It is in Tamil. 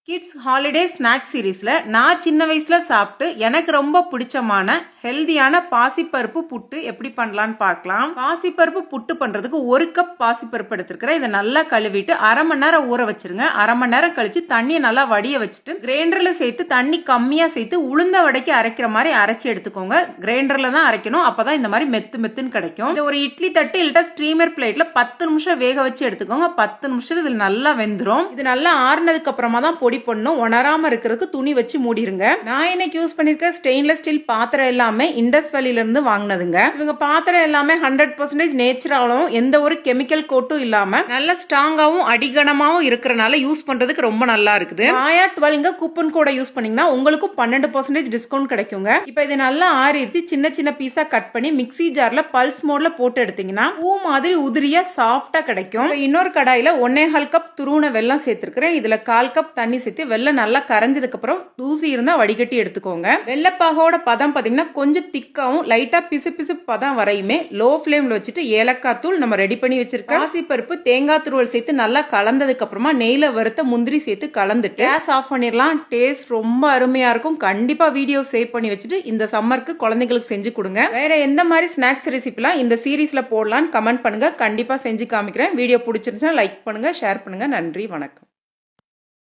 கிட்ஸ் ஹாலிடே ஸ்நாக் சீரீஸ்ல நான் சின்ன வயசுல சாப்பிட்டு எனக்கு ரொம்ப பிடிச்சமான ஹெல்தியான பாசிப்பருப்பு புட்டு எப்படி பண்ணலான்னு பார்க்கலாம். பாசிப்பருப்பு புட்டு பண்றதுக்கு 1 கப் பாசிப்பருப்பு எடுத்துருக்கிறேன். இதை நல்லா கழுவிட்டு அரை மணி நேரம் ஊற வச்சிருங்க. அரை மணி நேரம் கழிச்சு தண்ணியை நல்லா வடிய வச்சுட்டு கிரைண்டர்ல சேர்த்து தண்ணி கம்மியா சேர்த்து உளுந்த வடைக்கு அரைக்கிற மாதிரி அரைச்சி எடுத்துக்கோங்க. கிரைண்டர்ல தான் அரைக்கணும், அப்பதான் இந்த மாதிரி மெத்து மெத்துன்னு கிடைக்கும். இந்த ஒரு இட்லி தட்டு இல்ல ஸ்ட்ரீமர் பிளேட்ல 10 நிமிஷம் வேக வச்சு எடுத்துக்கோங்க. 10 நிமிஷம் இதுல நல்லா வெந்துரும். இது நல்லா ஆறுனதுக்கு அப்புறமா தான் பொடி பண்ணும். உணராம இருக்கிறதுக்கு துணி வச்சு மூடிருங்க. நான் இன்னைக்கு யூஸ் பண்ணிருக்க ஸ்டெயின்லெஸ் ஸ்டீல் பாத்திரம் எல்லாமே இண்டஸ் வேலில இருந்து வாங்கினதுங்க. இவங்க பாத்திரம் எல்லாமே 100% நேச்சுரலாவும் எந்த ஒரு கெமிக்கல் கோட்டும் இல்லாம நல்ல ஸ்ட்ராங்காவும் அடிகனமாவும் இருக்கிறனால யூஸ் பண்றதுக்கு ரொம்ப நல்லா இருக்குது. ஆயா 12 கூப்பன் கோட யூஸ் பண்ணீங்கன்னா உங்களுக்கு 12% டிஸ்கவுண்ட் கிடைக்குங்க. இப்போ இது நல்லா ஆறிடுச்சு. சின்ன சின்ன பீஸா கட் பண்ணி மிக்ஸி ஜார்ல பல்ஸ் மோட்ல போட்டு எடுத்தீங்கன்னா பூ மாதிரி உதிரியா சாஃப்டா கிடைக்கும். இன்னொரு கடாயில 1.25 கப் துருவன வெல்லம் சேர்த்திருக்கிறேன். இதுல 1/4 கப் தண்ணி சேர்த்து வெல்லம் நல்லா கரைஞ்சதுக்கு அப்புறம் தூசி இருந்தா வடிகட்டி எடுத்துக்கோங்க. வெள்ளப்பாகோட பதம் பாத்தீங்கன்னா கொஞ்சம் திக்காவும் லைட்டா பிசு பிசு பதம் வரையுமே லோ ஃபிளேம்ல வச்சுட்டு ஏலக்காய் தூள் நம்ம ரெடி பண்ணி வச்சிருக்கோம். பாசிப்பருப்பு தேங்காய் துருவல் சேர்த்து நல்லா கலந்ததுக்கு அப்புறமா நெய்ல வறுத்த முந்திரி சேர்த்து கலந்துட்டு கேஸ் ஆஃப் பண்ணிடலாம். டேஸ்ட் ரொம்ப அருமையா இருக்கும். கண்டிப்பா வீடியோ சேவ் பண்ணி வச்சுட்டு இந்த சம்மருக்கு குழந்தைங்களுக்கு செஞ்சு கொடுங்க. வேற எந்த மாதிரி ஸ்நாக்ஸ் ரெசிபிலாம் இந்த சீரீஸ்ல போடலான்னு கமெண்ட் பண்ணுங்க. கண்டிப்பா செஞ்சு காமிக்கிறேன். வீடியோ பிடிச்சிருந்துச்சுன்னா லைக் பண்ணுங்க, ஷேர் பண்ணுங்க. நன்றி, வணக்கம்.